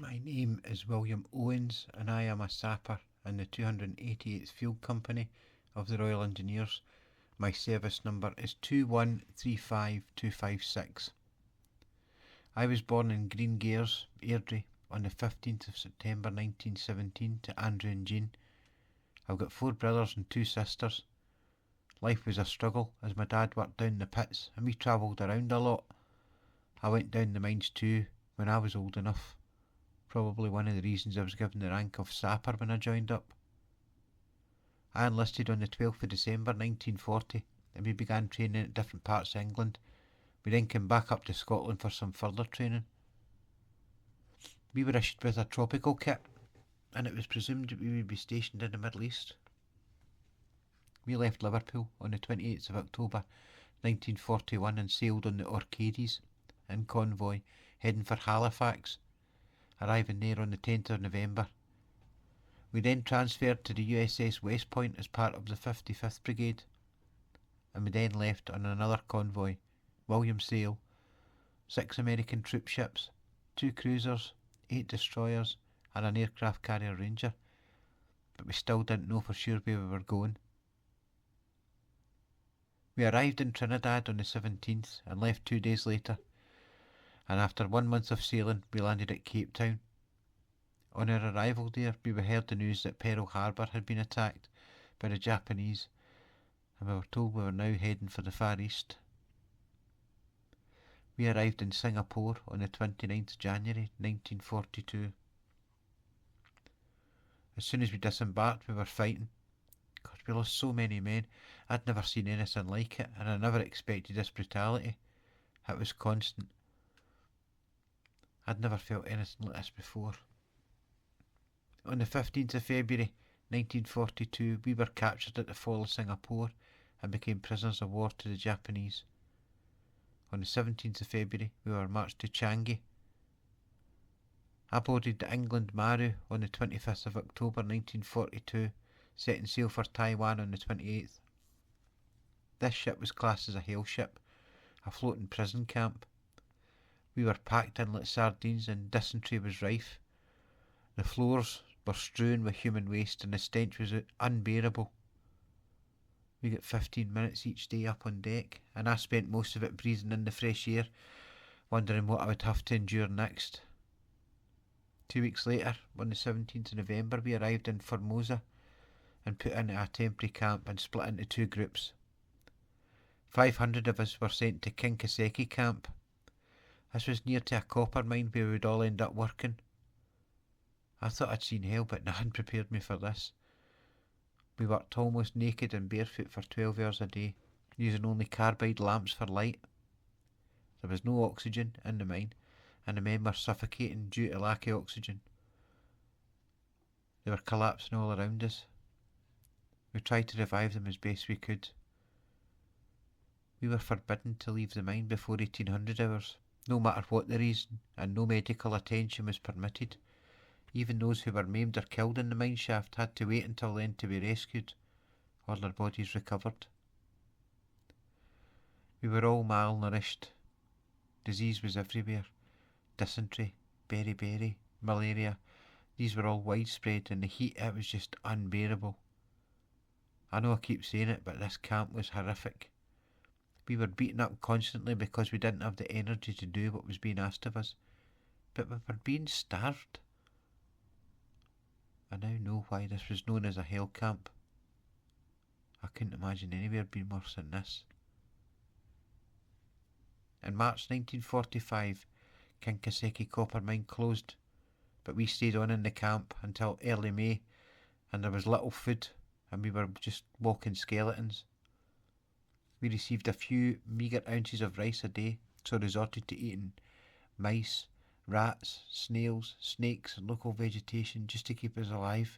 My name is William Owens, and I am a sapper in the 288th Field Company of the Royal Engineers. My service number is 2135256. I was born in Greengares, Airdrie, on the 15th of September 1917 to Andrew and Jean. I've got 4 brothers and 2 sisters. Life was a struggle as my dad worked down the pits and we travelled around a lot. I went down the mines too when I was old enough. Probably one of the reasons I was given the rank of sapper when I joined up. I enlisted on the 12th of December 1940 and we began training at different parts of England. We then came back up to Scotland for some further training. We were issued with a tropical kit and it was presumed that we would be stationed in the Middle East. We left Liverpool on the 28th of October 1941 and sailed on the Orcades in convoy heading for Halifax, arriving there on the 10th of November. We then transferred to the USS West Point as part of the 55th Brigade, and we then left on another convoy, William Sale, 6 American troop ships, 2 cruisers, 8 destroyers and an aircraft carrier Ranger, but we still didn't know for sure where we were going. We arrived in Trinidad on the 17th and left 2 days later, and after 1 month of sailing we landed at Cape Town. On our arrival there we heard the news that Pearl Harbor had been attacked by the Japanese, and we were told we were now heading for the Far East. We arrived in Singapore on the 29th of January 1942. As soon as we disembarked we were fighting. God, we lost so many men. I'd never seen anything like it, and I never expected this brutality. It was constant. I'd never felt anything like this before. On the 15th of February 1942 we were captured at the fall of Singapore and became prisoners of war to the Japanese. On the 17th of February we were marched to Changi. I boarded the England Maru on the 25th of October 1942, setting sail for Taiwan on the 28th. This ship was classed as a hell ship, a floating prison camp. We were packed in like sardines and dysentery was rife. The floors were strewn with human waste and the stench was unbearable. We got 15 minutes each day up on deck, and I spent most of it breathing in the fresh air, wondering what I would have to endure next. 2 weeks later, on the 17th of November, we arrived in Formosa and put into a temporary camp and split into 2 groups. 500 of us were sent to Kinkaseki camp. This was near to a copper mine where we would all end up working. I thought I'd seen hell, but nothing prepared me for this. We worked almost naked and barefoot for 12 hours a day, using only carbide lamps for light. There was no oxygen in the mine, and the men were suffocating due to lack of oxygen. They were collapsing all around us. We tried to revive them as best we could. We were forbidden to leave the mine before 1800 hours, no matter what the reason, and no medical attention was permitted. Even those who were maimed or killed in the mine shaft had to wait until then to be rescued, or their bodies recovered. We were all malnourished. Disease was everywhere. Dysentery, beriberi, malaria. These were all widespread, and the heat, it was just unbearable. I know I keep saying it, but this camp was horrific. We were beaten up constantly because we didn't have the energy to do what was being asked of us. But we were being starved. I now know why this was known as a hell camp. I couldn't imagine anywhere being worse than this. In March 1945, Kinkaseki copper mine closed, but we stayed on in the camp until early May, and there was little food, and we were just walking skeletons. We received a few meagre ounces of rice a day, so resorted to eating mice, rats, snails, snakes and local vegetation just to keep us alive.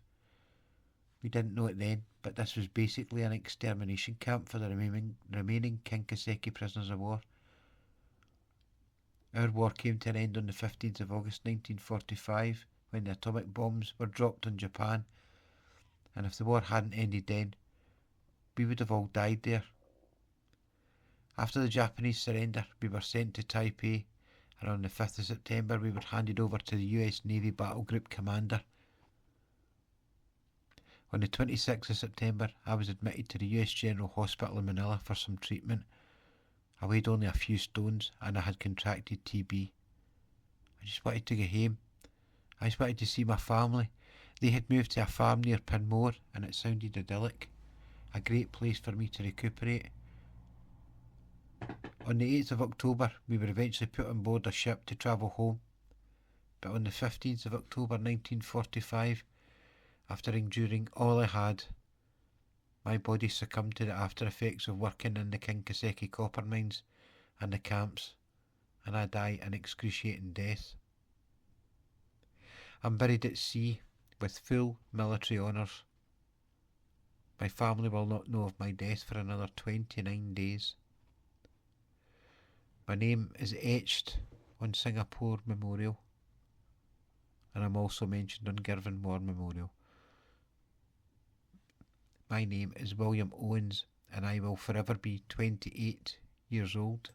We didn't know it then, but this was basically an extermination camp for the remaining Kinkaseki prisoners of war. Our war came to an end on the 15th of August 1945 when the atomic bombs were dropped on Japan, and if the war hadn't ended then, we would have all died there. After the Japanese surrender, we were sent to Taipei, and on the 5th of September we were handed over to the US Navy Battle Group Commander. On the 26th of September I was admitted to the US General Hospital in Manila for some treatment. I weighed only a few stones and I had contracted TB. I just wanted to go home. I just wanted to see my family. They had moved to a farm near Pinmore and it sounded idyllic. A great place for me to recuperate. On the 8th of October we were eventually put on board a ship to travel home. But on the 15th of October 1945, after enduring all I had, my body succumbed to the after effects of working in the Kinkaseki copper mines and the camps, and I die an excruciating death. I'm buried at sea with full military honours. My family will not know of my death for another 29 days. My name is etched on Singapore Memorial, and I'm also mentioned on Girvan War Memorial. My name is William Owens, and I will forever be 28 years old.